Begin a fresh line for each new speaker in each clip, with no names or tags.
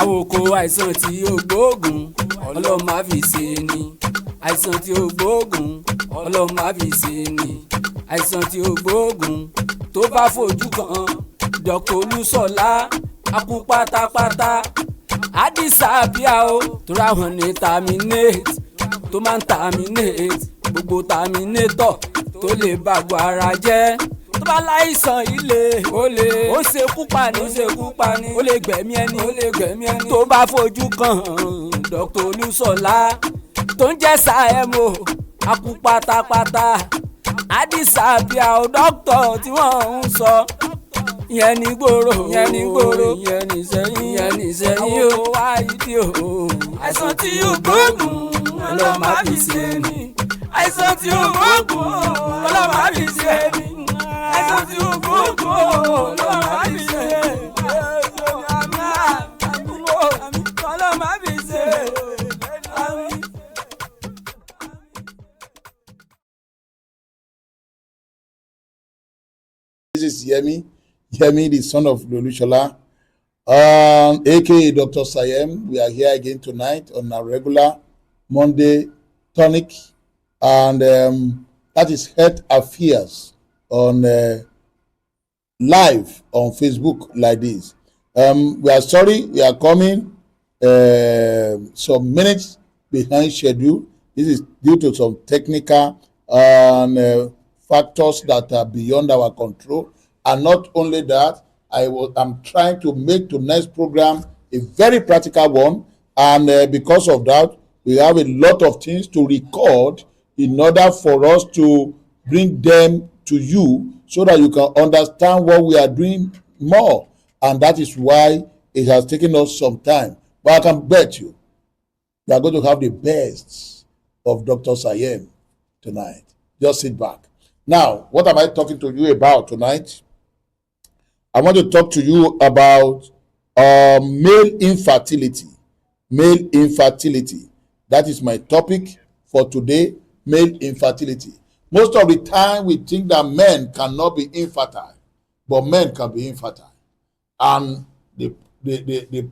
àwòkọ́ àìsàn tí ó gbóògùn ọlọ́run má fi ṣe ni. àìsàn tí ó gbóògùn ọlọ́run má fi ṣe ni. àìsàn tí ó gbóògùn tó bá fojú kan Dr. Olúṣọlá akú pátápátá àdìsá bíà o tó ráhùn ní terminate tó máa ń terminate gbogbo terminator tó lè bàgbọ́ ara jẹ́. tó bá láìsàn ilé ó ṣekú pani ó lè gbẹ̀mí ẹni tó bá fojú kan Dr. Olúṣọlá tó ń jẹ́ Sayemi akú pátápátá àdìsá bíà o dókítà tí wọ́n ń sọ ìyẹn ní gbòòrò ìyẹn ní sẹ́yìn o wá ìdí o. àìsàn tí ó gbóògùn ọlọ́run má fi ṣe ni. àìsàn tí ó gbóògùn ọlọ́run má fi ṣe ni. àìsàn tí ó gbóògùn ọlọ́run má fi ṣe ni. ọlọ́run má fi ṣe ni.
This is Yemi, the son of Olúṣọlá, aka Dr.Sayemi. We are here again tonight on our regular Monday tonic, and that is Health Affairs on live on Facebook like this. We are sorry, we are coming some minutes behind schedule. This is due to some technical and factors that are beyond our control. And not only that, I'm trying to make tonight's program a very practical one, and because of that, we have a lot of things to record in order for us to bring them to you so that you can understand what we are doing more. And that is why it has taken us some time. But I can bet you, we are going to have the best of Dr. Sayemi tonight. Just sit back. Now, what am I talking to you about tonight? I want to talk to you about male infertility. Male infertility. That is my topic for today, male infertility. Most of the time, we think that men cannot be infertile, but men can be infertile. And the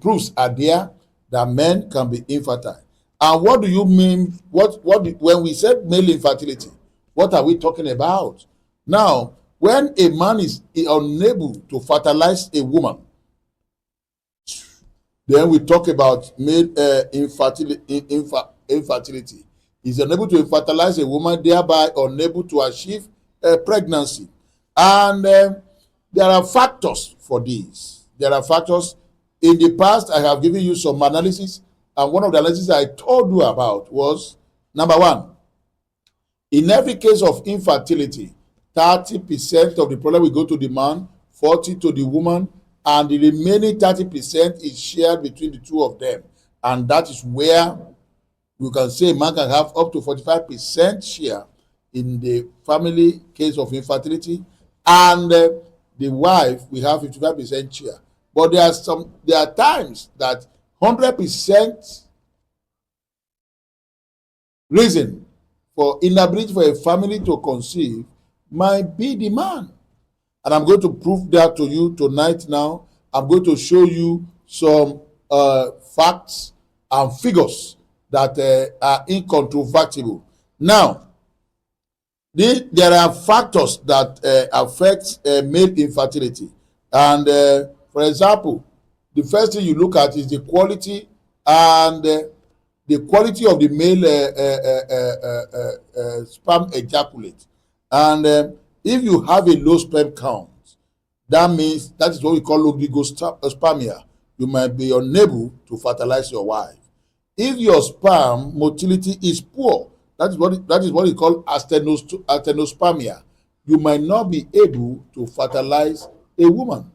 proofs are there that men can be infertile. And what do you mean? When we said male infertility, what are we talking about? Now, when a man is unable to fertilize a woman, then we talk about male infertility. He's unable to fertilize a woman, thereby unable to achieve pregnancy. And there are factors for this. There are factors. In the past, I have given you some analysis, and one of the analysis I told you about was, number one, in every case of infertility, 30% of the problem will go to the man, 40% to the woman, and the remaining 30% is shared between the two of them. And that is where you can say a man can have up to 45% share in the family case of infertility, and the wife will have 55% share. But there are times that 100% reason for inability for a family to conceive might be the man. And I'm going to prove that to you tonight now. I'm going to show you some facts and figures that are incontrovertible. Now, there are factors that affect male infertility. And for example, the first thing you look at is the quality and the quality of the male sperm ejaculate. And if you have a low sperm count, that means that is what we call oligospermia. You might be unable to fertilize your wife. If your sperm motility is poor, that is what we call astenospermia. You might not be able to fertilize a woman.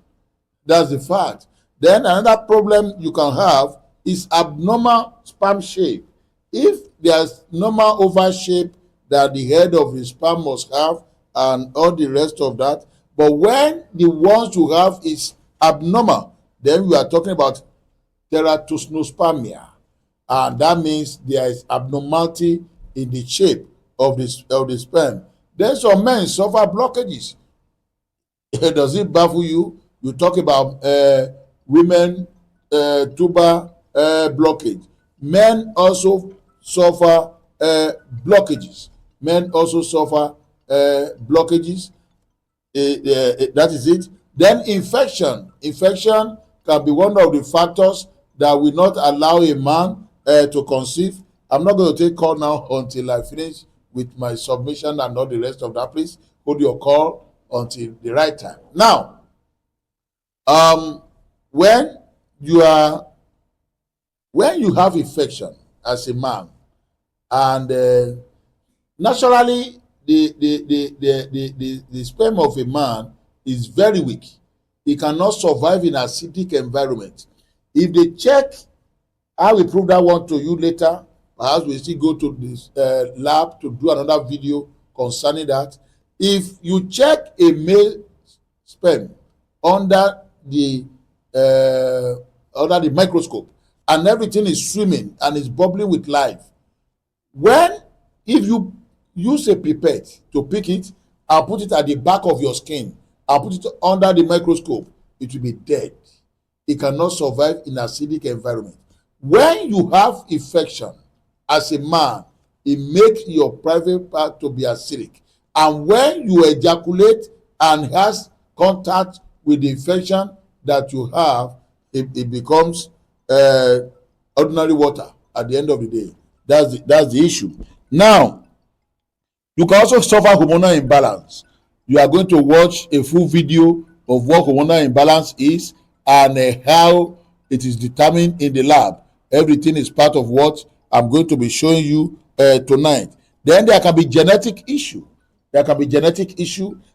That's the fact. Then another problem you can have is abnormal sperm shape. If there's normal oval shape that the head of the sperm must have and all the rest of that, but when the ones you have is abnormal, then we are talking about teratospermia, and that means there is abnormality in the shape of the sperm. Then some men suffer blockages. Does it baffle you? You talk about women tuber blockage. Men also suffer blockages. Men also suffer blockages. That is it. Then infection can be one of the factors that will not allow a man to conceive. I'm not going to take call now until I finish with my submission and all the rest of that. Please hold your call until the right time. Now, when you are when you have infection as a man, and naturally the sperm of a man is very weak. He cannot survive in acidic environment. If they check, I will prove that one to you later. Perhaps we still go to this lab to do another video concerning that. If you check a male sperm under the microscope, and everything is swimming and is bubbling with life, if you use a pipette to pick it and put it at the back of your skin and put it under the microscope, it will be dead. It cannot survive in acidic environment. When you have infection as a man, it makes your private part to be acidic, and when you ejaculate and has contact with the infection that you have, it becomes ordinary water at the end of the day. That's the issue. Now, you can also suffer hormonal imbalance. You are going to watch a full video of what hormonal imbalance is and how it is determined in the lab. Everything is part of what I'm going to be showing you tonight. Then there can be genetic issue.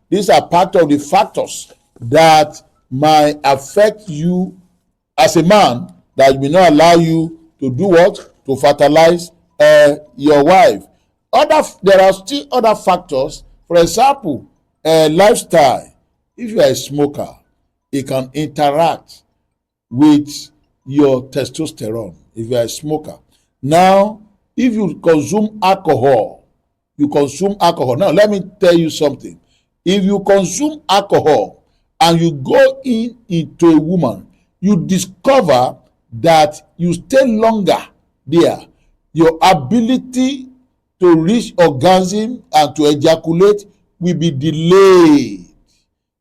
These are part of the factors that might affect you as a man, that will not allow you to do what? To fertilize your wife. There are still other factors. For example, lifestyle. If you are a smoker, it can interact with your testosterone if you are a smoker. Now, if you consume alcohol, now let me tell you something. If you consume alcohol and you go into a woman, you discover that you stay longer there. Your ability to reach orgasm and to ejaculate will be delayed.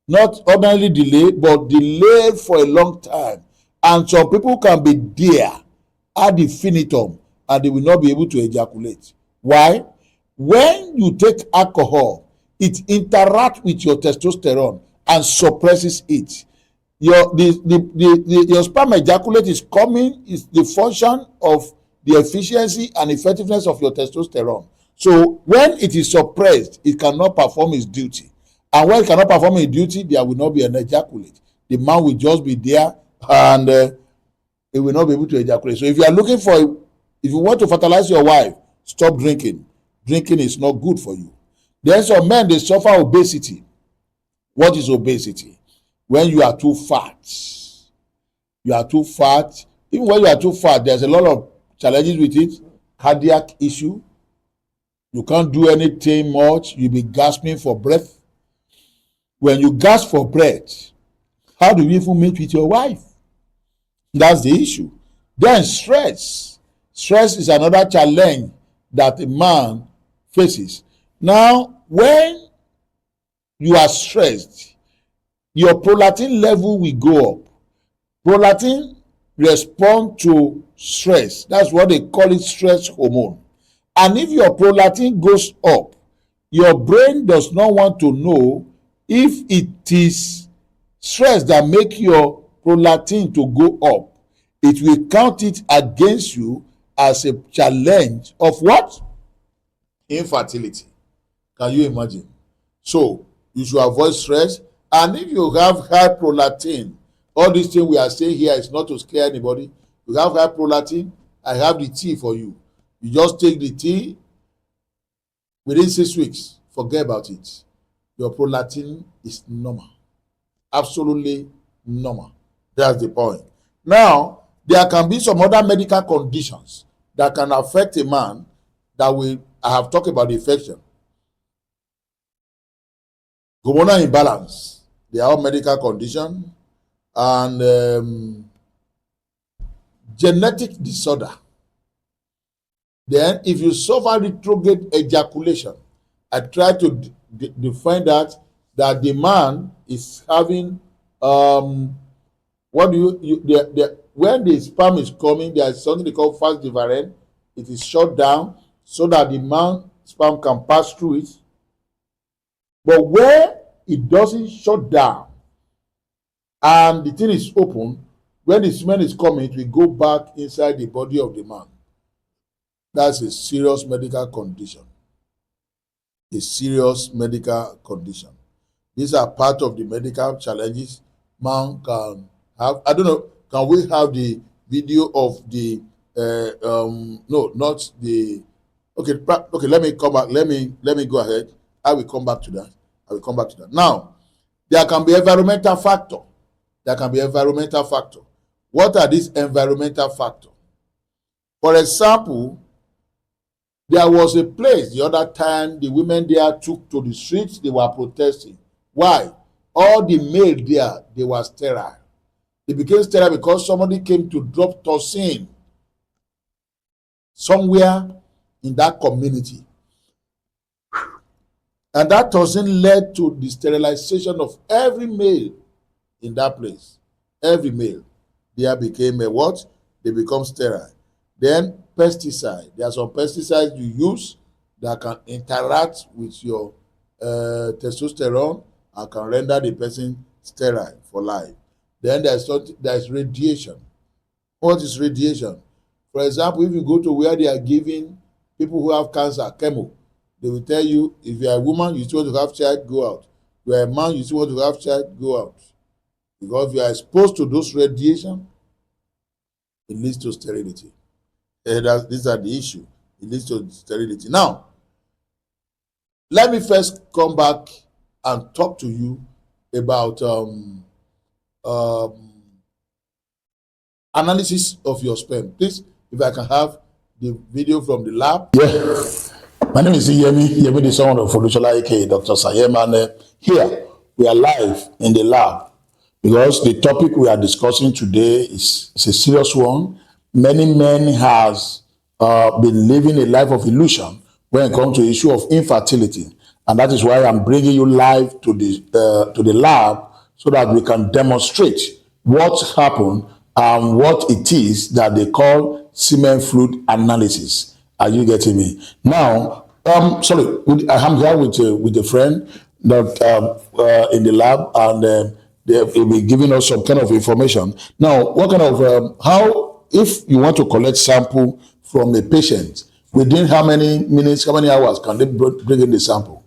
Not ordinarily delayed, but delayed for a long time. And some people can be there ad infinitum and they will not be able to ejaculate. Why? When you take alcohol, it interacts with your testosterone and suppresses it. Your sperm ejaculate is the function of the efficiency and effectiveness of your testosterone. So when it is suppressed, it cannot perform its duty. And when it cannot perform its duty, there will not be an ejaculate. The man will just be there and he will not be able to ejaculate. So if you want to fertilize your wife, stop drinking. Drinking is not good for you. Then some men, they suffer obesity. What is obesity? When you are too fat. Even when you are too fat, there's a lot of challenges with it. Cardiac issue. You can't do anything much. You'll be gasping for breath. When you gasp for breath, how do you even meet with your wife? That's the issue. Then stress. Stress is another challenge that a man faces. Now, when you are stressed, your prolactin level will go up. Prolactin responds to stress. That's what they call it, stress hormone. And if your prolactin goes up, your brain does not want to know if it is stress that make your prolactin to go up. It will count it against you as a challenge of what? Infertility. Can you imagine? So you should avoid stress. And if you have high prolactin, all these things we are saying here is not to scare anybody. You have high prolactin, I have the tea for you. You just take the tea, within 6 weeks, forget about it. Your prolactin is normal. Absolutely normal. That's the point. Now, there can be some other medical conditions that can affect a man I have talked about the infection. Hormonal imbalance. They are all medical conditions. And genetic disorder. Then if you suffer retrograde ejaculation, I try to define that the man is having what do when the sperm is coming, there is something they call fast different. It is shut down so that the man sperm can pass through it. But where it doesn't shut down and the thing is open, when the semen is coming, it will go back inside the body of the man. That's a serious medical condition. A serious medical condition. These are part of the medical challenges man can have. I don't know, can we have the video of the no, not the okay, let me come back. Let me go ahead. I will come back to that. Now, there can be environmental factor. What are these environmental factors? For example, there was a place the other time the women there took to the streets. They were protesting. Why? All the male there, they were sterile. They became sterile because somebody came to drop toxin somewhere in that community. And that toxin led to the sterilization of every male in that place. Every male there became a what? They become sterile. Then pesticide. There are some pesticides you use that can interact with your testosterone and can render the person sterile for life. Then there's radiation. What is radiation? For example, if you go to where they are giving people who have cancer chemo, they will tell you, if you are a woman, you still want to have child, go out. If you are a man, you still want to have child, go out. Because if you are exposed to those radiation, it leads to sterility. These are the issue. It leads to sterility. Now, let me first come back and talk to you about analysis of your sperm. Please, if I can have the video from the lab. Yeah. My name is Yemi, the son of Folusola, aka Dr.Sayemi, and here we are live in the lab because the topic we are discussing today is a serious one. Many men has been living a life of illusion when it comes to the issue of infertility, and that is why I'm bringing you live to the lab so that we can demonstrate what happened and what it is that they call semen fluid analysis. Are you getting me? Now, sorry, I'm here with a friend that in the lab, and they will be giving us some kind of information. Now, what kind of how, if you want to collect sample from a patient, within how many minutes, how many hours can they bring in the sample?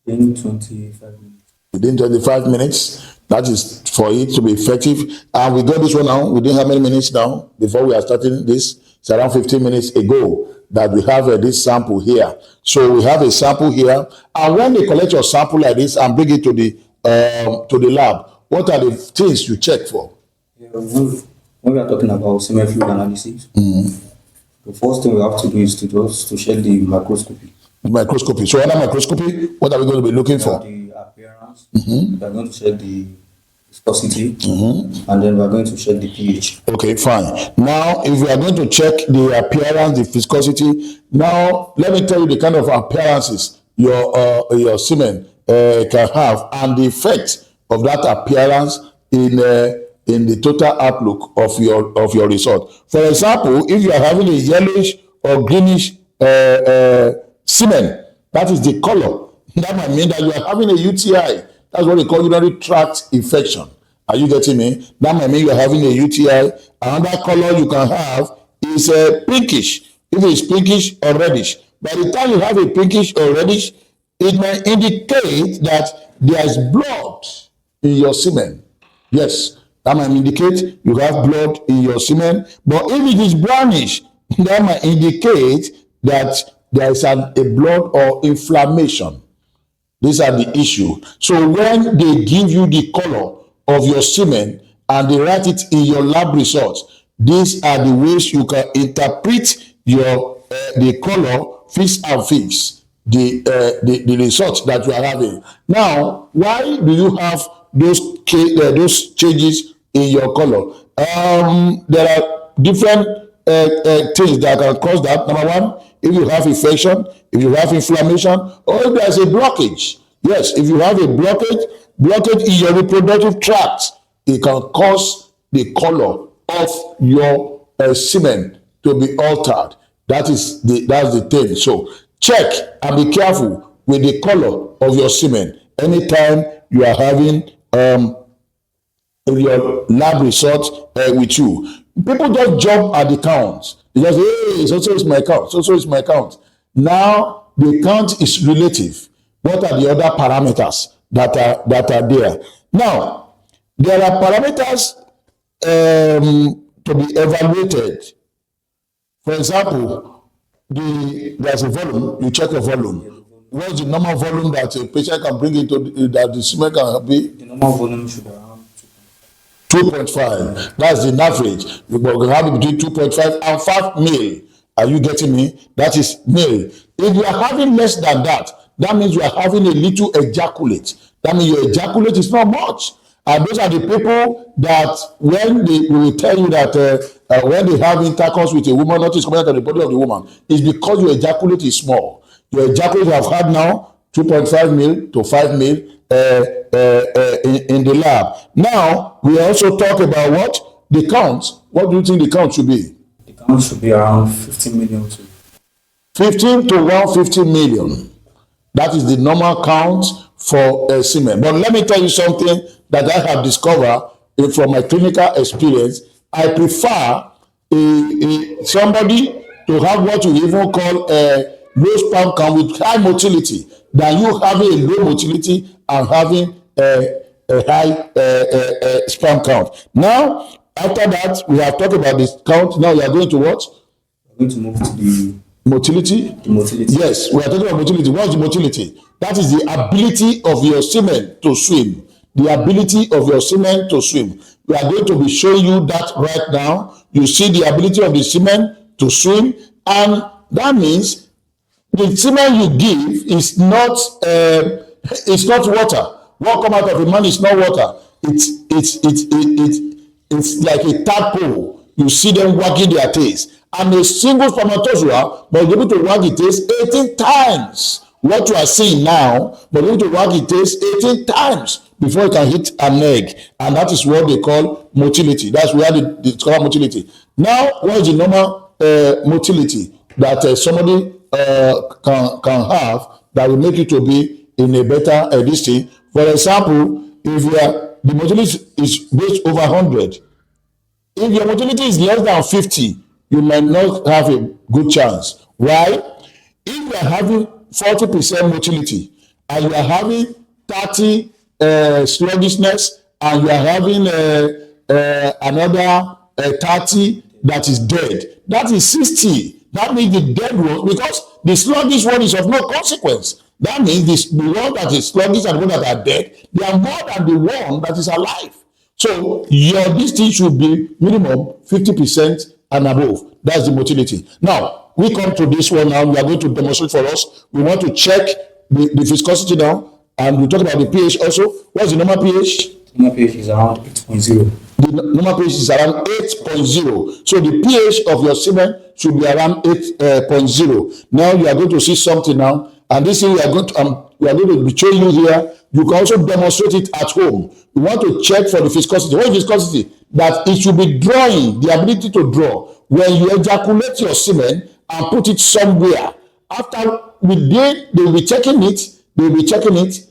In 25 minutes.
Within 25 minutes. That is for it to be effective. And we got this one now within how many minutes now? Before we are starting this, it's around 15 minutes ago that we have this sample here. So we have a sample here. And when they collect your sample like this and bring it to the lab, what are the things you check for?
Yeah, when we are talking about semen fluid analysis, the first thing we have to do is to check the microscopy.
The microscopy. So under microscopy, what are we going to be looking for?
The appearance. We are going to check the viscosity, and then we are going to check the pH.
Okay, fine. Now, if we are going to check the appearance, the viscosity, now let me tell you the kind of appearances your semen can have and the effect of that appearance in the total outlook of your result. For example, if you are having a yellowish or greenish semen, that is the color. That might mean that you are having a UTI. That's what we call urinary tract infection. Are you getting me? That might mean you are having a UTI. Another color you can have is pinkish. If it's pinkish or reddish. By the time you have a pinkish or reddish, it may indicate that there is blood in your semen. Yes, that might indicate you have blood in your semen. But if it is brownish, that might indicate that there is a blood or inflammation. These are the issue. So when they give you the color of your semen and they write it in your lab results, these are the ways you can interpret your the color, fix and fix the results that you are having. Now, why do you have those changes in your color? There are different things that can cause that. Number one, if you have infection, if you have inflammation, or if there's a blockage. Yes, if you have a blockage in your reproductive tract, it can cause the color of your semen to be altered. That's the thing. So check and be careful with the color of your semen anytime you are having your lab result with you. People just jump at the count. They just say, hey, so is my count, so is my count. Now the count is relative. What are the other parameters that are there? Now there are parameters to be evaluated. For example, there's a volume. You check a volume. What's the normal volume that a patient can bring into that the semen can be?
The normal volume should be around
2.5. That's the average. You can have it between 2.5 and 5 mil. Are you getting me? That is mil. If you are having less than that, that means you are having a little ejaculate. That means your ejaculate is not much. And those are the people that when they will tell you that when they have intercourse with a woman, nothing is coming out of the body of the woman, it's because your ejaculate is small. Your ejaculate you have had now 2.5 mil to 5 mil in the lab. Now we also talk about what the count. What do you think the count should be?
The count should be around 15 million to
15 to 150 million. That is the normal count for semen. But let me tell you something that I have discovered from my clinical experience. I prefer somebody to have what we even call a low sperm count with high motility than you having a low motility and having a high sperm count. Now, after that, we have talked about this count. Now we are going to what?
We're going to move to the
motility.
The motility.
Yes, we are talking about motility. What is the motility? That is the ability of your semen to swim. The ability of your semen to swim. We are going to be showing you that right now. You see the ability of the semen to swim, and that means the semen you give is not water. What comes out of a man is not water. It's like a tadpole. You see them wagging their tails, and a single spermatozoa must be able to wag its tails 18 times. What you are seeing now, must be able to wag its tails 18 times before it can hit an egg, and that is what they call motility. That's where they call motility. Now, what is the normal motility that somebody can have that will make you to be in a better distance? For example, if the motility is based over 100, if your motility is less than 50, you might not have a good chance. Why? If you are having 40% motility and you are having 30 sluggishness and you are having another 30 that is dead, that is 60. That means the dead one, because the sluggish one is of no consequence. That means the one that is sluggish and the one that are dead, they are more than the one that is alive. So your distance should be minimum 50% and above. That's the motility. Now, we come to this one now. We are going to demonstrate for us. We want to check the viscosity now, and we talk about the pH also. What's the normal pH?
The normal pH is around 8.0.
The normal pH is around 8.0. So the pH of your semen should be around 8.0. Now you are going to see something now, and this thing we are going to be showing you here. You can also demonstrate it at home. You want to check for the viscosity. What is viscosity? That it should be drawing, the ability to draw. When you ejaculate your semen and put it somewhere, after they will be checking it. They will be checking it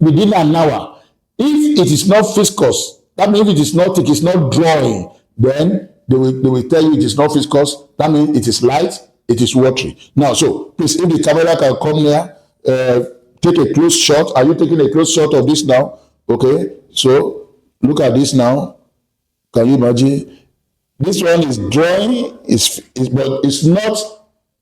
within an hour. If it is not viscous, that means if it is not thick, it's not drawing, then they will tell you it is not viscous. That means it is light, it is watery. Now, so please, if the camera can come here, take a close shot. Are you taking a close shot of this now? Okay, so look at this now. Can you imagine? This one is drawing, but it's not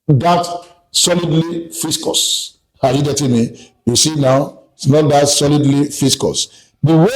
that solidly viscous. Are you getting me? You see now, it's not that solidly viscous. The way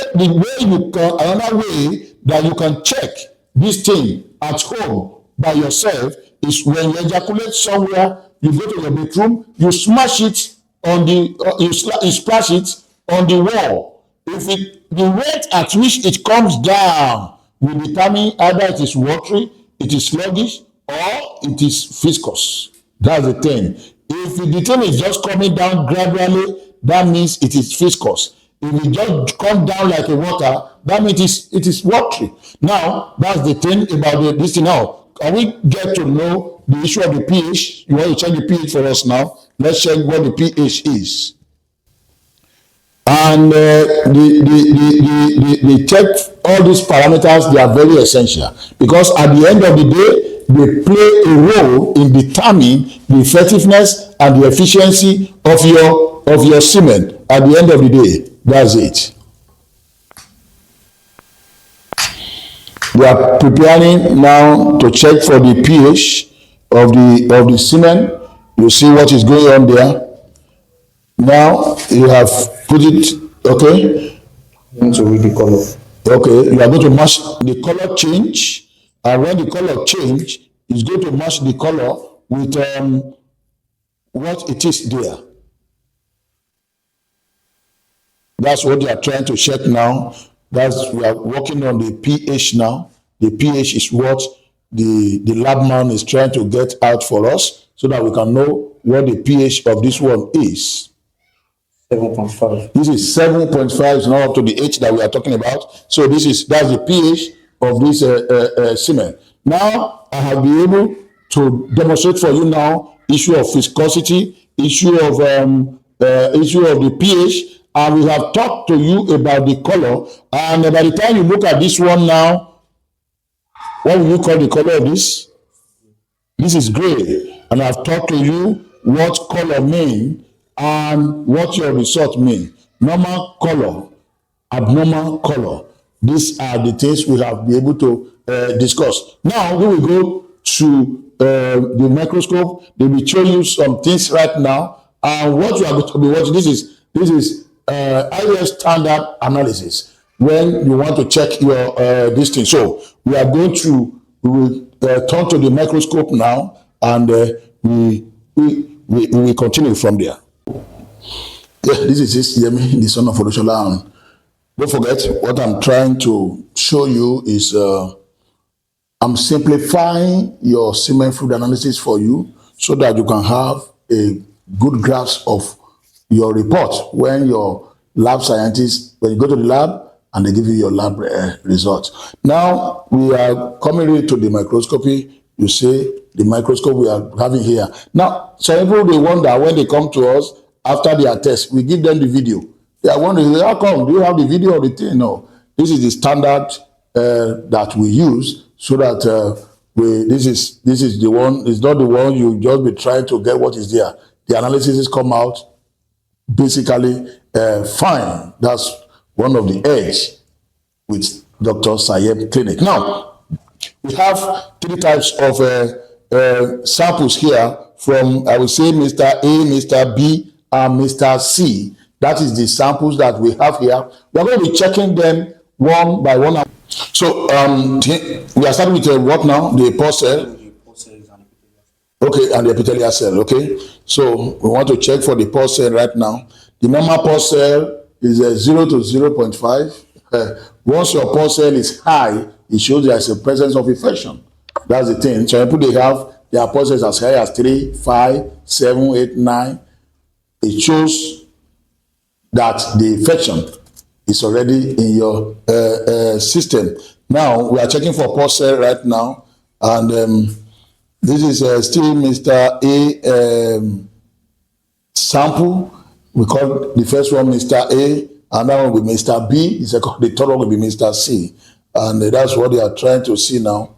you can, another way that you can check this thing at home by yourself is when you ejaculate somewhere, you go to your bedroom, you smash it on you splash it on the wall. If the rate at which it comes down we determine either it is watery, it is sluggish, or it is viscous. That's the thing. If the thing is just coming down gradually, that means it is viscous. If it just come down like a water, that means it is watery. Now, that's the thing about this thing now. Can we get to know the issue of the pH? You want to check the pH for us now? Let's check what the pH is. And they check all these parameters. They are very essential because at the end of the day, they play a role in determining the effectiveness and the efficiency of your semen. At the end of the day, that's it. We are preparing now to check for the pH of the semen. You see what is going on there. Now you have put it, okay?
I want to read the color.
Okay, you are going to match the color change, and when the color change, it's going to match the color with what it is there. That's what they are trying to check now. We are working on the pH now. The pH is what the lab man is trying to get out for us so that we can know what the pH of this one is.
7.5.
This is 7.5, it's not up to the H that we are talking about. So that's the pH of this semen. Now, I have been able to demonstrate for you now issue of viscosity, issue of the pH, and we have talked to you about the color. And by the time you look at this one now, what will you call the color of this? This is gray, and I've talked to you what color mean and what your result mean. Normal color, abnormal color. These are the things we have been able to discuss. Now we will go to the microscope. They will show you some things right now, and what you are going to be watching. This is IS standard analysis when you want to check your this thing. So we are going to turn to the microscope now, and we will continue from there. Yeah, this is Semen, the son of Odoshola. Don't forget, what I'm trying to show you is I'm simplifying your semen fluid analysis for you so that you can have a good grasp of your report when your lab scientists, when you go to the lab and they give you your lab results. Now, we are coming to the microscopy. You see the microscope we are having here. Now, some people, they wonder when they come to us after their test, we give them the video. They are wondering, how come? Do you have the video of the thing? No. This is the standard that we use so that this is the one, it's not the one you just be trying to get what is there. The analysis come out basically fine. That's one of the edge with Dr.Sayemi clinic. Now, we have three types of samples here from, I would say, Mr. A, Mr. B, and Mr. C. That is the samples that we have here. We are going to be checking them one by one. So we are starting with what now? The pulse cell. Okay, and the epithelial cell. Okay, so we want to check for the pulse cell right now. The normal pulse cell is 0 to 0.5. Once your pulse cell is high, it shows there is a presence of infection. That's the thing. So people, they have their pulse cells as high as 3, 5, 7, 8, 9. It shows that the infection is already in your system. Now, we are checking for pulse cell right now, and this is still Mr. A sample. We call the first one Mr. A, another one with Mr. B, the third one will be Mr. C. And that's what they are trying to see now.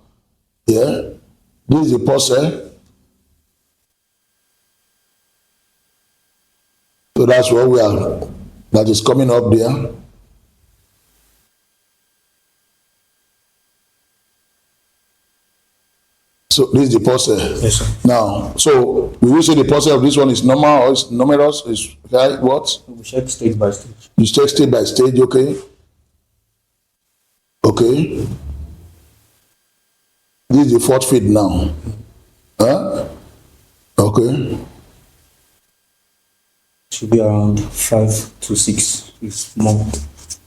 Yeah, this is the pulse cell. So that's what we are, that is coming up there. So this is the pulse cell.
Yes, sir.
Now, so we will say the pulse cell of this one is normal or is numerous, is what?
We check stage by stage.
You check stage by stage, okay? Okay. This is the fourth feed now. Huh? Okay.
Should be around 5 to 6. It's more.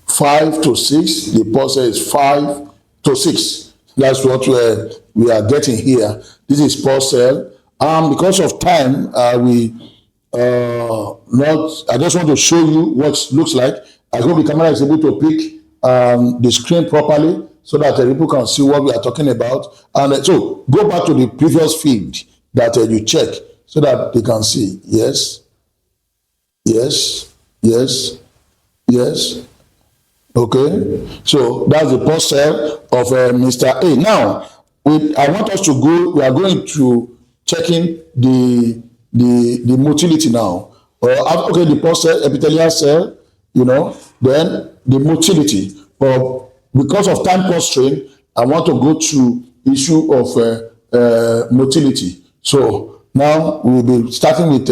5 to 6. The pulse cell is 5 to 6. That's what we are getting here. This is pulse cell. Because of time, not. I just want to show you what it looks like. I hope the camera is able to pick the screen properly so that people can see what we are talking about. And so go back to the previous feed that you check so that they can see. Yes, yes, yes, yes. Okay, so that's the pulse cell of Mr. A. Now, I want us to go. We are going to checking the motility now. Okay, the pulse cell, epithelial cell, then the motility. But because of time constraint, I want to go to issue of motility. So now we'll be starting with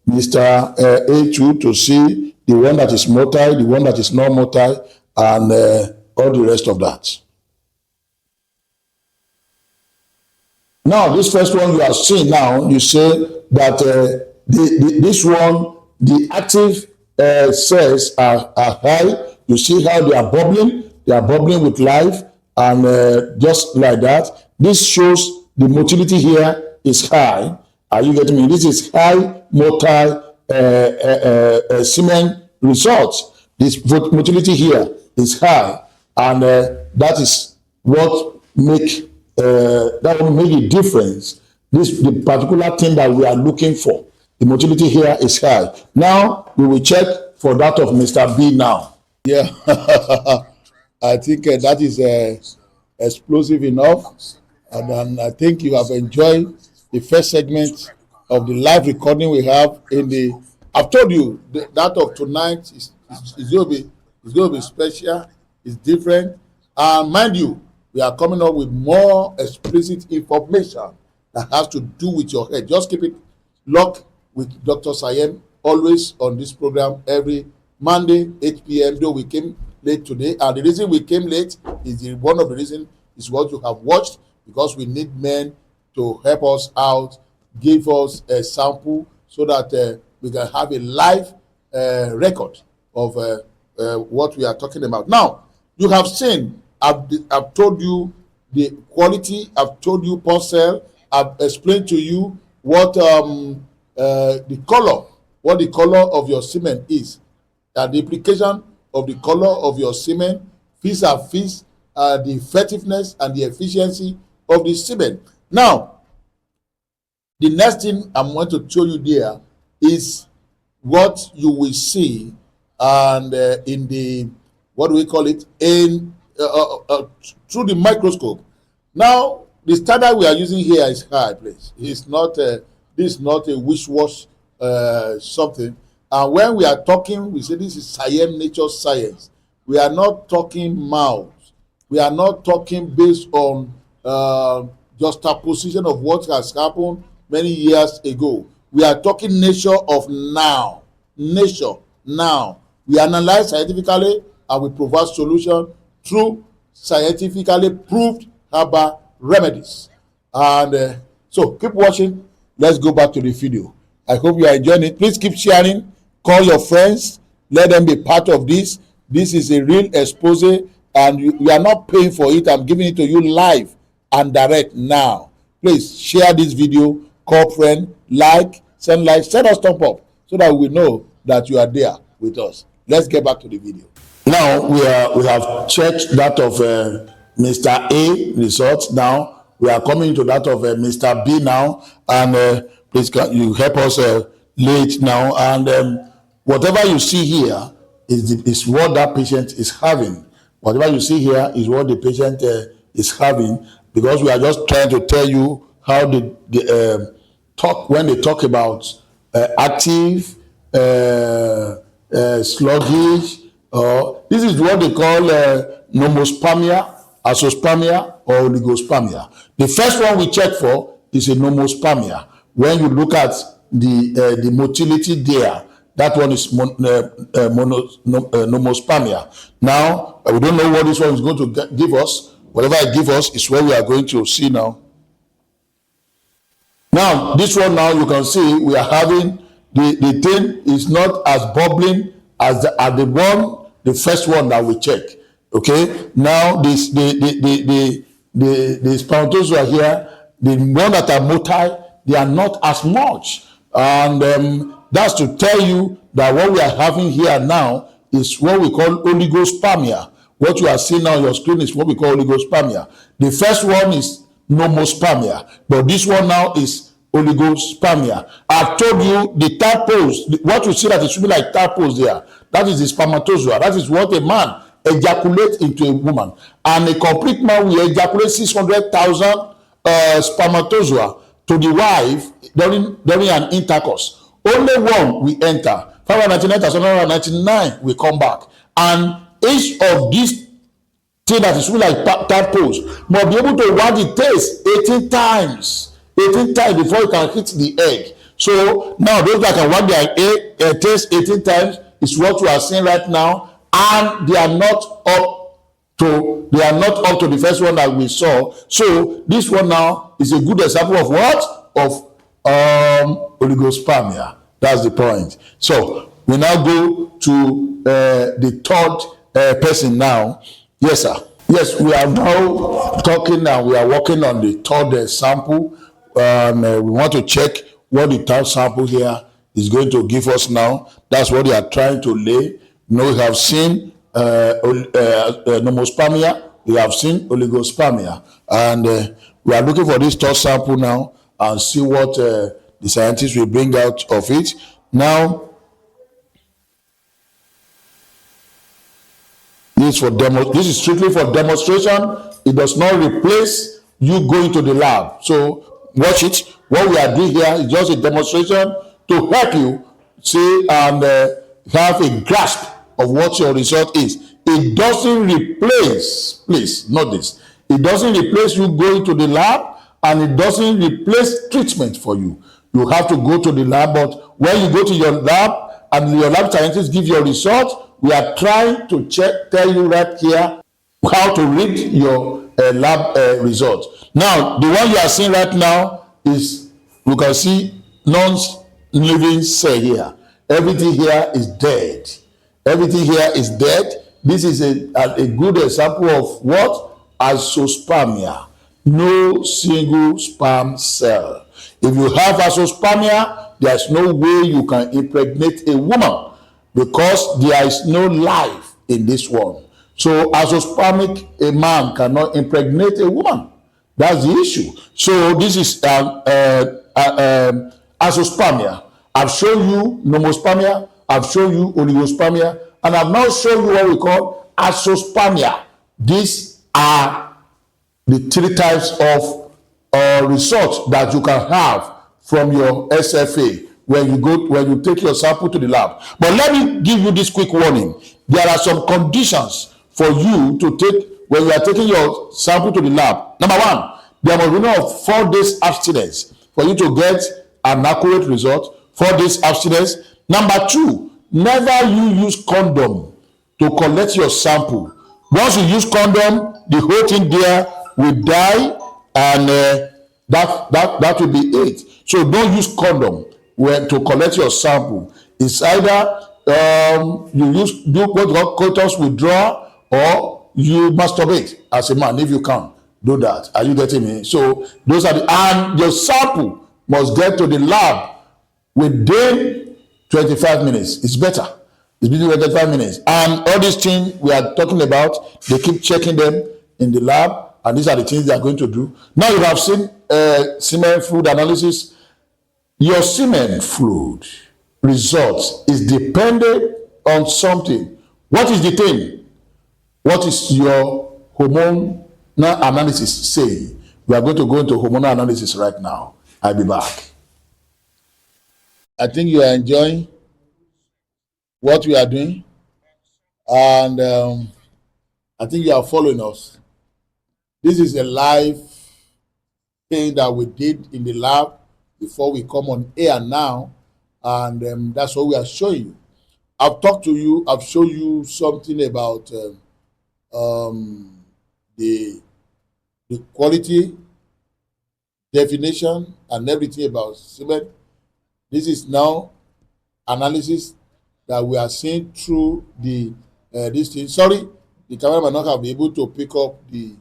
Mr. A2 to see the one that is motile, the one that is not motile, and all the rest of that. Now, this first one you are seeing now, you say that this one, the active cells are high. You see how they are bubbling with life, and just like that. This shows the motility here is high. Are you getting me? This is high motile semen results. This motility here is high, and that is what that will make a difference. The particular thing that we are looking for. The motility here is high. Now we will check for that of Mr. B now. Yeah, I think that is explosive enough, and I think you have enjoyed the first segment of the live recording we have in the. I've told you that of tonight is going to be special. It's different, and mind you, we are coming up with more explicit information that has to do with your head. Just keep it locked with Dr. Sayemi, always on this program every Monday, 8 p.m. Though we came late today, and the reason we came late is one of the reasons is what you have watched, because we need men to help us out, give us a sample so that we can have a live record of what we are talking about. Now, you have seen, I've told you the quality, I've told you pulse cell, I've explained to you what the color of your semen is, and the implication of the color of your semen vis-a-vis the effectiveness and the efficiency of the semen. Now, the next thing I'm going to show you there is what you will see, and in the, what do we call it, in through the microscope. Now, the standard we are using here is high, please. It's not this is not a wish-wash something. And when we are talking, we say this is Sayemi nature science. We are not talking mouths. We are not talking based on just a position of what has happened many years ago. We are talking nature of now. Nature now. We analyze scientifically and we provide solution through scientifically proved herbal remedies. And so keep watching. Let's go back to the video. I hope you are enjoying it. Please keep sharing. Call your friends. Let them be part of this. This is a real expose, and you are not paying for it. I'm giving it to you live and direct now. Please share this video. Call friend. Send us thumb up so that we know that you are there with us. Let's get back to the video. Now we have checked that of Mr. A results. Now we are coming to that of Mr. B now, and please can you help us late now, and whatever you see here is what that patient is having. Whatever you see here is what the patient is having, because we are just trying to tell you how the talk when they talk about active, sluggish. This is what they call nomospermia, azoospermia, or oligospermia. The first one we check for is a nomospermia. When you look at the motility there, that one is nomospermia. Now, we don't know what this one is going to give us. Whatever it gives us is what we are going to see now. Now, this one now, you can see we are having the thing is not as bubbling as the first one that we check. Okay, now the spermatozoa here, the one that are motile, they are not as much, and that's to tell you that what we are having here now is what we call oligospermia. What you are seeing now on your screen is what we call oligospermia. The first one is nomospermia, but this one now is oligospermia. I've told you the tadpoles, what you see that it should be like tadpoles there, that is the spermatozoa. That is what a man ejaculates into a woman, and a complete man will ejaculate 600,000 spermatozoa to the wife during an intercourse. Only one will enter. 599,999 will come back, and each of these thing that is really like tadpoles must be able to wag the taste 18 times before you can hit the egg. So now those that can wag their taste 18 times is what you are seeing right now, and they are not up to the first one that we saw. So this one now is a good example of what? Of oligospermia. That's the point. So we now go to the third person now. Yes, sir. Yes, we are now talking and we are working on the third sample. We want to check what the third sample here is going to give us now. That's what they are trying to lay. We have seen nomospermia, we have seen oligospermia, and we are looking for this third sample now and see what the scientists will bring out of it. Now, this is strictly for demonstration. It does not replace you going to the lab. So watch it. What we are doing here is just a demonstration to help you see and have a grasp of what your result is. It doesn't replace, please note this, it doesn't replace you going to the lab, and it doesn't replace treatment for you. You have to go to the lab, but when you go to your lab and your lab scientists give your result, we are trying to tell you right here how to read your lab result. Now, the one you are seeing right now is, you can see non-living cell here. Everything here is dead. Everything here is dead. This is a good example of what? Azoospermia. No single sperm cell. If you have azoospermia, there's no way you can impregnate a woman, because there is no life in this one. So azoospermic, a man cannot impregnate a woman. That's the issue. So this is azoospermia. I've shown you nomospermia, I've shown you oligospermia, and I've now shown you what we call azoospermia. These are the three types of results that you can have from your SFA when you take your sample to the lab. But let me give you this quick warning. There are some conditions for you to take when you are taking your sample to the lab. Number one, there must be no 4 days abstinence for you to get an accurate result. 4 days abstinence. Number two, never you use condom to collect your sample. Once you use condom, the whole thing there will die, and that will be it. So don't use condom to collect your sample. It's either you do what you call coitus withdrawal, or you masturbate as a man if you can do that. Are you getting me? So those are and your sample must get to the lab within 25 minutes. It's better. It's between 25 minutes. And all these things we are talking about, they keep checking them in the lab, and these are the things they are going to do. Now you have seen semen fluid analysis. Your semen fluid results is dependent on something. What is the thing? What is your hormonal analysis saying? We are going to go into hormonal analysis right now. I'll be back. I think you are enjoying what we are doing, and I think you are following us. This is a live thing that we did in the lab before we come on air now, and that's what we are showing you. I've talked to you, I've shown you something about the quality, definition, and everything about semen. This is now analysis that we are seeing through the this thing. Sorry, the camera might not have been able to pick up the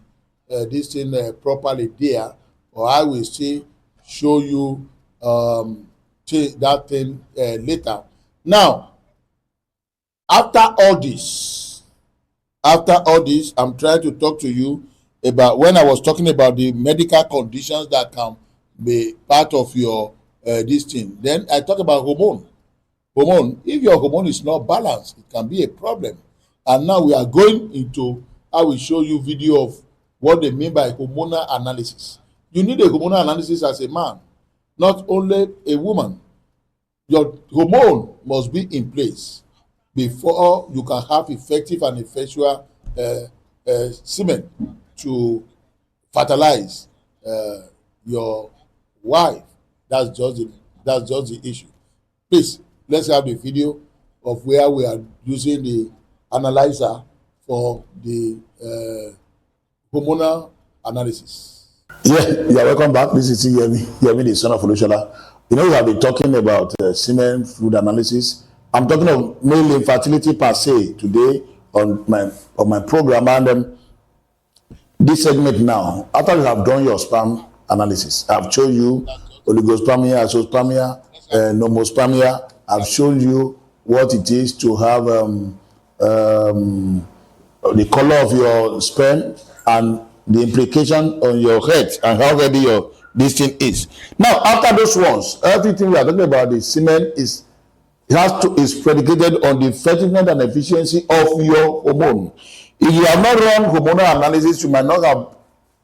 this thing properly there, or I will still show you that thing later. Now, after all this, I'm trying to talk to you about when I was talking about the medical conditions that can be part of your this thing. Then I talk about hormone. If your hormone is not balanced, it can be a problem. And now we are going into, I will show you video of what they mean by hormonal analysis. You need a hormonal analysis as a man, not only a woman. Your hormone must be in place before you can have effective and effectual semen to fertilize your wife. That's just the issue. Please, let's have the video of where we are using the analyzer for the hormonal analysis.
Yeah, you are welcome back. This is Sayemi, the son of Olushola. You know, we have been talking about semen fluid analysis. I'm talking of male infertility per se today on my program, and this segment now, after you have done your sperm analysis, I've shown you oligospermia, azoospermia, nomospermia. I've shown you what it is to have the color of your sperm and the implication on your head and how heavy your this thing is. Now, after those ones, everything we are talking about the semen is predicated on the effectiveness and efficiency of your hormone. If you have not run hormonal analysis, you might not have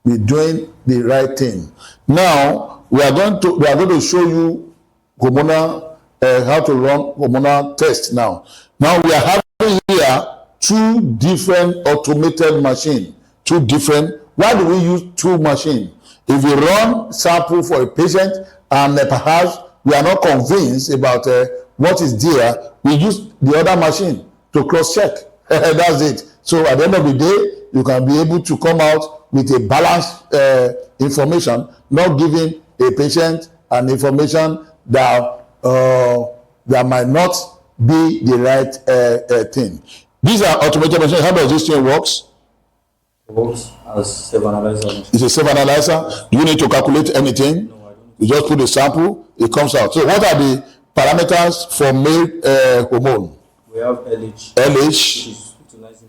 been doing the right thing. Now we are going to show you hormonal how to run hormonal tests. Now we are having here two different automated machines. Why do we use two machines? If we run sample for a patient and perhaps we are not convinced about what is there, we use the other machine to cross-check. That's it. So at the end of the day, you can be able to come out with a balanced information, not giving a patient an information that might not be the right thing. These are automated machines. How does this thing works?
It works as self-analyzer.
It's a self-analyzer. Do you need to calculate anything?
No, I don't.
You just put the sample, it comes out. So what are the parameters for male hormone?
We have LH.
LH,
Which is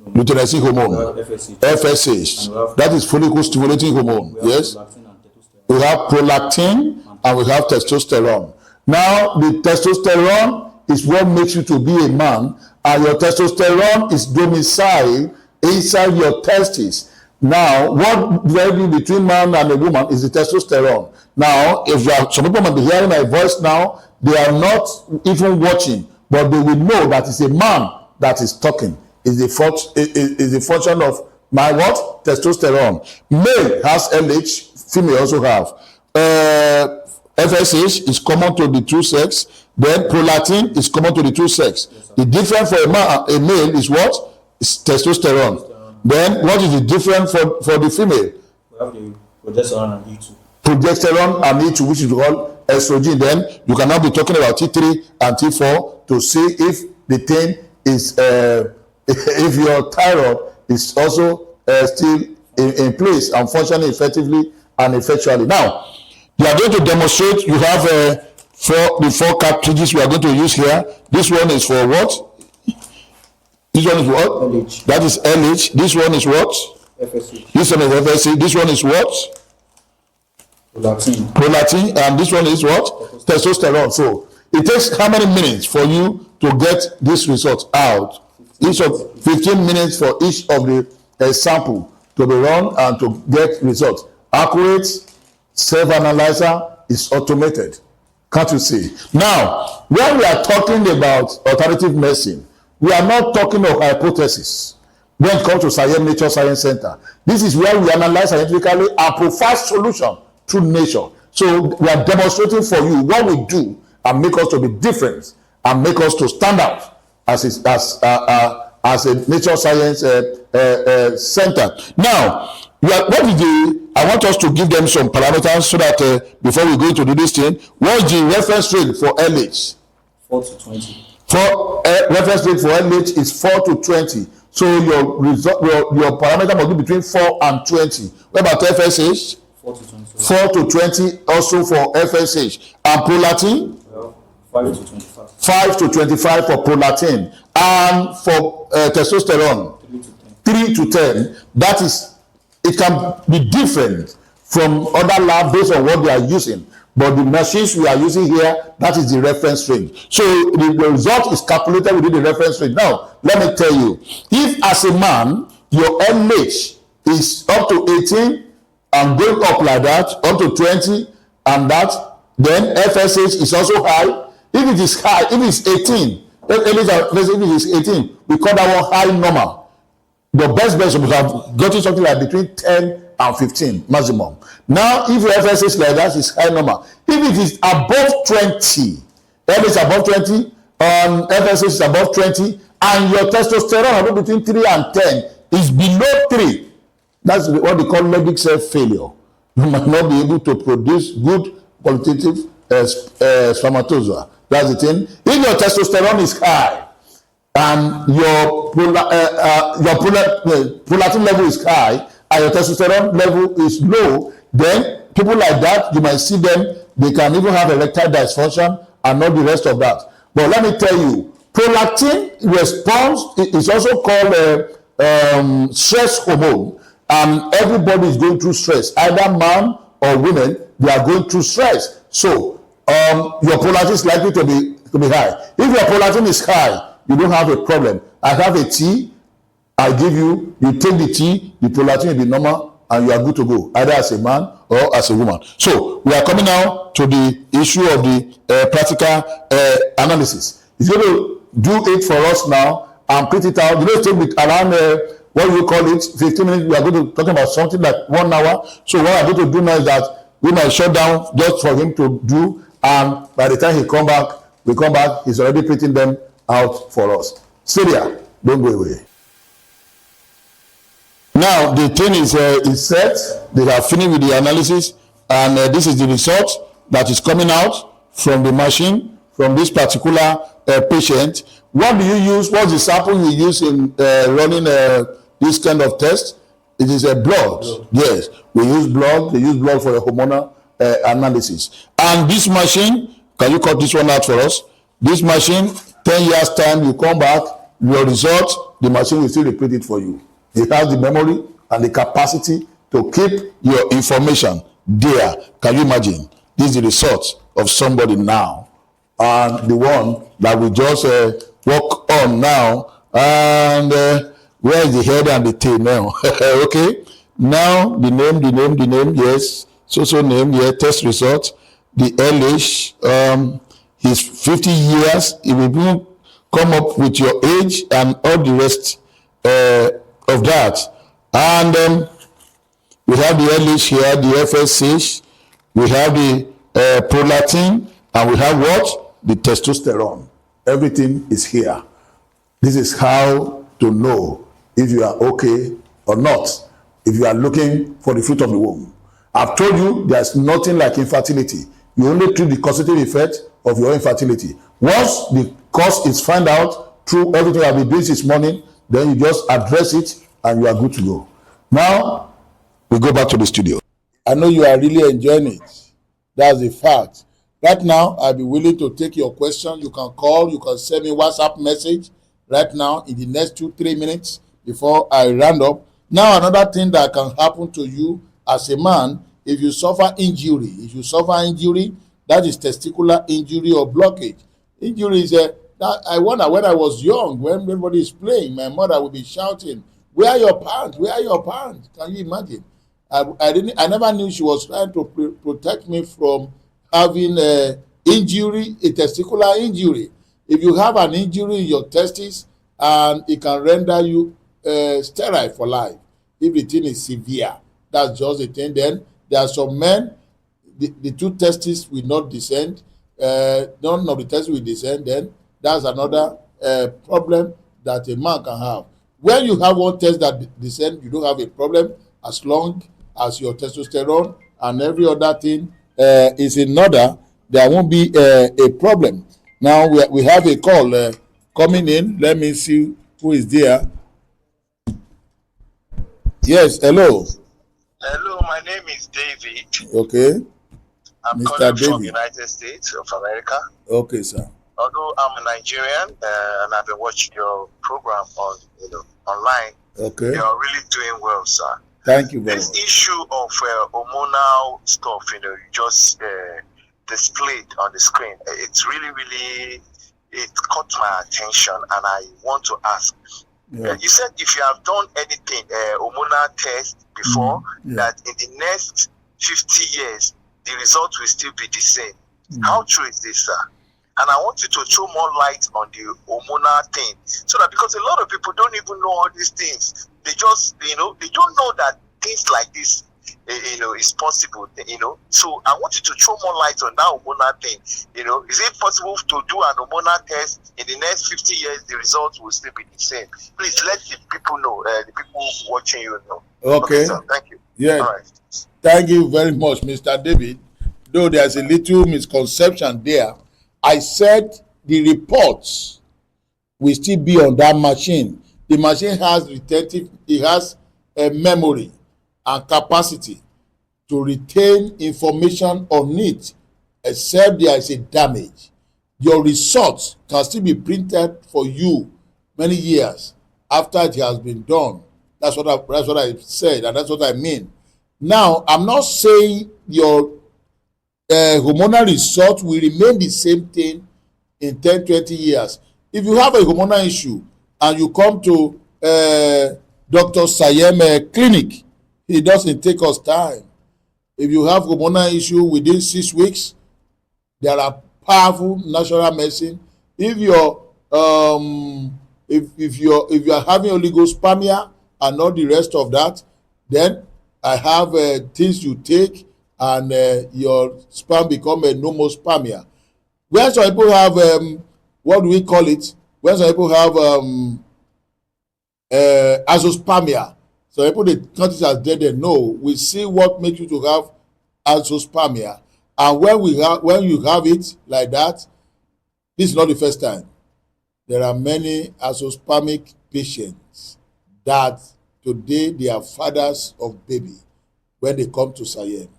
luteinizing hormone.
We have FSH.
FSH, that is follicle stimulating hormone.
We have
Yes.
prolactin and testosterone.
We have prolactin and we have testosterone. Now, the testosterone is what makes you to be a man, and your testosterone is domiciled inside your testes. Now, what varies between man and a woman is the testosterone. Now, if some people might be hearing my voice now, they are not even watching, but they will know that it's a man that is talking. Is the function of my what? Testosterone. Male has LH, female also have. FSH is common to the two sex. Then prolactin is common to the two sex. Yes, the difference for a male is what? Is testosterone. Then what is the difference for the female?
We have the progesterone and E2.
Progesterone and E2, which is called estrogen. Then you can now be talking about T3 and T4 to see if the thing is if your thyroid is also still in place and functioning effectively and effectually. Now, we are going to demonstrate. You have the four cartridges we are going to use here. This one is for what? This one is what?
LH.
That is LH. This one is what?
FSH.
This one is FSH. This one is what? Prolactin. And this one is what? Testosterone. So it takes how many minutes for you to get this result out? Each of 15 minutes for each of the sample to be run and to get results. Accurate, self-analyzer is automated. Can't you see? Now, when we are talking about alternative medicine, we are not talking of hypothesis. When it comes to Sayemi Nature Science Center, this is where we analyze scientifically and provide solution through nature. So we are demonstrating for you what we do and make us to be different and make us to stand out as a nature science center. Now, I want us to give them some parameters so that before we go to do this thing, what is the reference rate for LH?
4 to 20.
Reference rate for LH is 4 to 20. So your result, your parameter must be between 4 and 20. What about FSH?
4 to 20.
4 to 20 also for FSH. And prolactin?
5 to 25.
5 to 25 for prolactin. And for testosterone? 3 to 10. That is, it can be different from other lab based on what they are using. But the machines we are using here, that is the reference range. So the result is calculated within the reference range. Now, let me tell you, if as a man, your LH is up to 18 and going up like that, up to 20 and that, then FSH is also high. If it is high, if it's 18, if it is 18, we call that one high normal. The best would have gotten something like between 10 and 15 maximum. Now, if your FSH like that is high normal. If it is above 20, that is above 20, FSH is above 20, and your testosterone between 3 and 10 is below 3, that's what they call lembic cell failure. You might not be able to produce good qualitative spermatozoa. That's the thing. If your testosterone is high, and your prolactin level is high and your testosterone level is low, then people like that, you might see them, they can even have erectile dysfunction and not the rest of that. But let me tell you, prolactin response is also called stress hormone, and everybody is going through stress, either man or women, they are going through stress. So your prolactin is likely to be high. If your prolactin is high, you don't have a problem. I have a tea, I give you, you take the tea, the prolactin will be normal, and you are good to go, either as a man or as a woman. So we are coming now to the issue of the practical analysis. It's going to do it for us now and print it out. You know, take with around what we call it 15 minutes. We are going to talk about something like 1 hour. So what I'm going to do now is that we might shut down just for him to do, and by the time we come back, he's already printing them out for us. Stay there, don't go away. Now the thing is set. They have finished with the analysis, and this is the result that is coming out from the machine from this particular patient. What do you use? What's the sample you use in running this kind of test? It is a blood. Yes, we use blood. They use blood for a hormonal analysis. And this machine, can you cut this one out for us? This machine, 10 years time, you come back, your result, the machine will still repeat it for you. It has the memory and the capacity to keep your information there. Can you imagine? This is the result of somebody now, and the one that we just work on now. And where is the head and the tail now? Okay, now the name, yes, so name, yeah, test result, the LH, he's 50 years. It will come up with your age and all the rest of that. And we have the LH here, the FSH, we have the prolactin, and we have what? The testosterone. Everything is here. This is how to know if you are okay or not, if you are looking for the fruit of the womb. I've told you there's nothing like infertility. You only treat the causative effect of your infertility. Once the cause is found out through everything I've been doing this morning, then you just address it and you are good to go. Now, we go back to the studio.
I know you are really enjoying it. That's a fact. Right now, I'll be willing to take your question. You can call, you can send me WhatsApp message right now in the next 2-3 minutes before I round up. Now, another thing that can happen to you as a man, if you suffer injury, that is testicular injury or blockage. Injury is that I wonder, when I was young, when everybody is playing, my mother would be shouting, "Where are your pants? Where are your pants?" Can you imagine? I never knew she was trying to protect me from having a testicular injury. If you have an injury in your testes, and it can render you sterile for life. If the thing is severe, that's just the thing. Then there are some men, the two testes will not descend. None of the testes will descend. Then that's another problem that a man can have. When you have one test that descend, you don't have a problem as long as your testosterone and every other thing is in order. There won't be a problem. Now we have a call coming in. Let me see who is there. Yes, hello.
Hello, my name is David.
Okay,
I'm
Mr.
calling from
David.
United States of America.
Okay, sir.
Although I'm a Nigerian and I've been watching your program on online,
Okay,
you're really doing well, sir.
thank you very
This
much.
issue of hormonal stuff, you just displayed on the screen, it's really, it caught my attention, and I want to ask.
Yeah.
You said if you have done anything, hormonal test before,
yeah.
that in the next 50 years, the result will still be the same. How true is this, sir? And I want you to throw more light on the hormonal thing, so that, because a lot of people don't even know all these things. They just, they don't know that things like this, is possible, So I want you to throw more light on that hormonal thing. Is it possible to do an hormonal test in the next 50 years, the results will still be the same? Please let the people know, the people watching you know.
Okay.
Sir, thank you.
Yeah.
All right.
Thank you very much, Mr. David. Though there's a little misconception there, I said the reports will still be on that machine. The machine has retentive, it has a memory and capacity to retain information on it, except there is a damage. Your results can still be printed for you many years after it has been done. That's what I said, and that's what I mean. Now, I'm not saying your hormonal result will remain the same thing in 10-20 years. If you have a hormonal issue and you come to Dr.Sayemi clinic, he doesn't take us time. If you have hormonal issue within 6 weeks, there are powerful natural medicine. If you're if you are having oligospermia and not the rest of that, then I have things you take, and your sperm become a nomospermia. Where some people have what do we call it? Where some people have azoospermia. So people they count it as dead. No, we see what makes you to have azoospermia, and when you have it like that, this is not the first time. There are many azoospermic patients that today they are fathers of baby when they come to Sayem.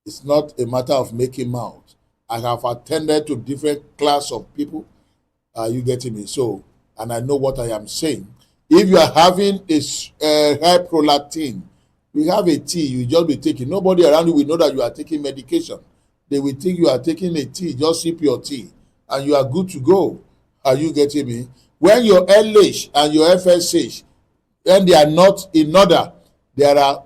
It's not a matter of making mouth. I have attended to different class of people. Are you getting me? So, and I know what I am saying. If you are having a high prolactin, you have a tea, you just be taking. Nobody around you will know that you are taking medication. They will think you are taking a tea. Just sip your tea, and you are good to go. Are you getting me? When your LH and your FSH, when they are not in order, there are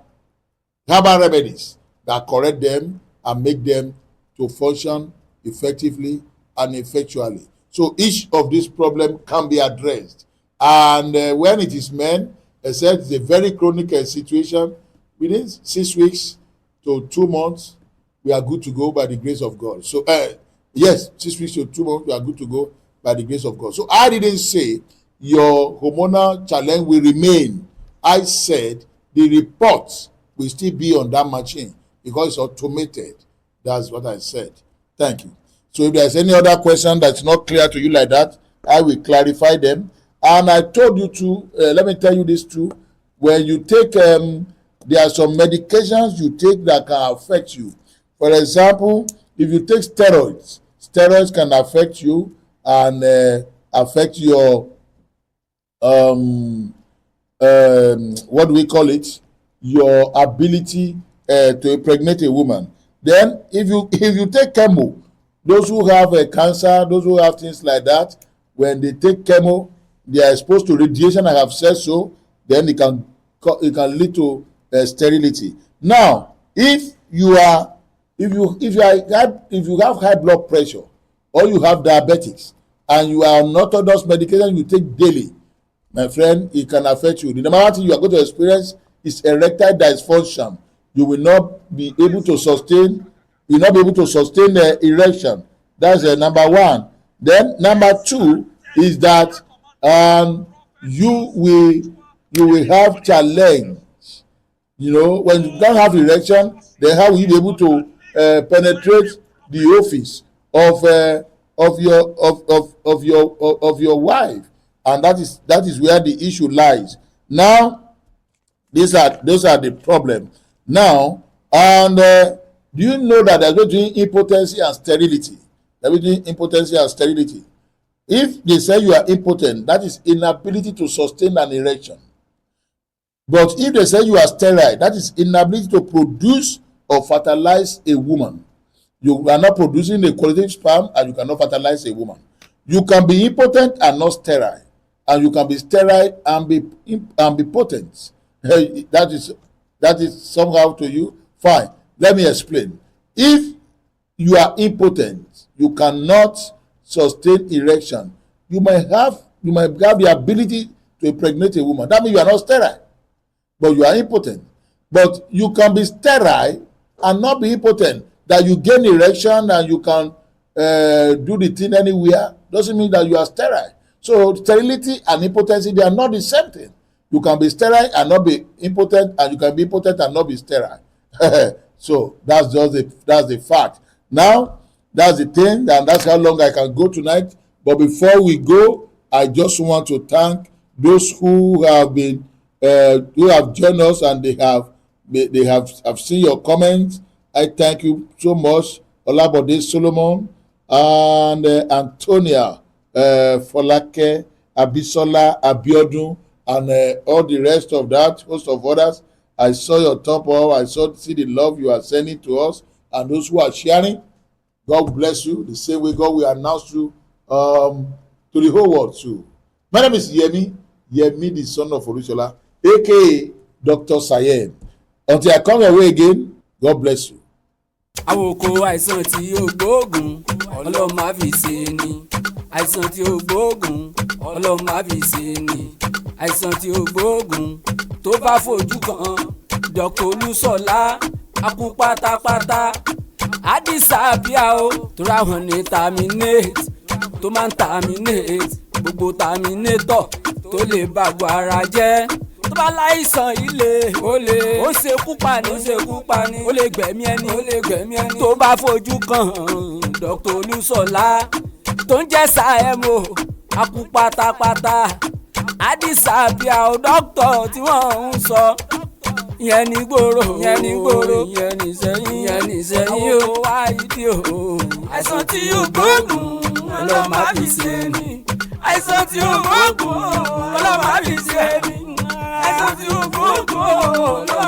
herbal remedies that correct them and make them to function effectively and effectually. So each of these problems can be addressed. And when it is men, except it's a very chronic situation, within 6 weeks to 2 months, we are good to go by the grace of God. So yes, 6 weeks to 2 months, we are good to go by the grace of God. So I didn't say your hormonal challenge will remain. I said the reports will still be on that machine because it's automated. That's what I said. Thank you. So if there's any other question that's not clear to you like that, I will clarify them. And I told you to, let me tell you this too, when you take, there are some medications you take that can affect you. For example, if you take steroids, steroids can affect you and affect your, what do we call it? Your ability to impregnate a woman. Then if you take chemo, those who have cancer, those who have things like that, when they take chemo, they are exposed to radiation. I have said so. Then it can lead to sterility. Now, if you have high blood pressure, or you have diabetics, and you are on orthodox medication you take daily, my friend, it can affect you. The number one thing you are going to experience is erectile dysfunction. You will not be able to sustain. You will not be able to sustain the erection. That's number one. Then number two is that you will have challenge. When you don't have erection, then how will you be able to penetrate the office of your wife? And that is where the issue lies. Now, those are the problem. Now, and do you know that there's between impotency and sterility? There's between impotency and sterility. If they say you are impotent, that is inability to sustain an erection. But if they say you are sterile, that is inability to produce or fertilize a woman. You are not producing a quality sperm and you cannot fertilize a woman. You can be impotent and not sterile, and you can be sterile and be potent. That is somehow to you. Fine. Let me explain. If you are impotent, you cannot sustain erection. You might have the ability to impregnate a woman. That means you are not sterile, but you are impotent. But you can be sterile and not be impotent. That you gain erection and you can do the thing anywhere doesn't mean that you are sterile. So sterility and impotency, they are not the same thing. You can be sterile and not be impotent, and you can be impotent and not be sterile. So that's the fact. Now that's the thing, and that's how long I can go tonight. But before we go, I just want to thank those who have been who have joined us, and they have seen your comments. I thank you so much, Olabode Solomon and Antonia Folake, Abisola, Abiodun, and all the rest of that, host of others. I saw your top up. I see the love you are sending to us, and those who are sharing. God bless you. The same way God will announce you to the whole world too. My name is Yemi the son of Olushola, aka Dr.Sayemi. Until I come your way again, God bless you.
Àwòkọ́ àìsàn tí ó gbóògùn Ọlọ́run má fi ṣe ni. Àìsàn tí ó gbóògùn Ọlọ́run má fi ṣe ni. Àìsàn tí ó gbóògùn tó bá fojú kan Dr. Olúṣọlá akú pátápátá. Àdìsá bíà o tó ráhùn ní terminate tó máa ń terminate gbogbo terminator tó lè bàgbọ́ ara jẹ́. Tó bá láìsàn ilé ó ṣekú pani ó lè gbẹ̀mí ẹni tó bá fojú kan Dr. Olúṣọlá tó ń jẹ́ Sayemi akú pátápátá. Àdìsá bíà o dókítà tí wọ́n ń sọ ìyẹn ní gbòòrò ìyẹn ní sẹ́yìn ó wá ìdí o. Àìsàn tí yóò gbóògùn Ọlọ́run má fi ṣe ni. Àìsàn tí yóò gbóògùn Ọlọ́run má fi ṣe ni. Àìsàn tí yóò gbóògùn Ọlọ́run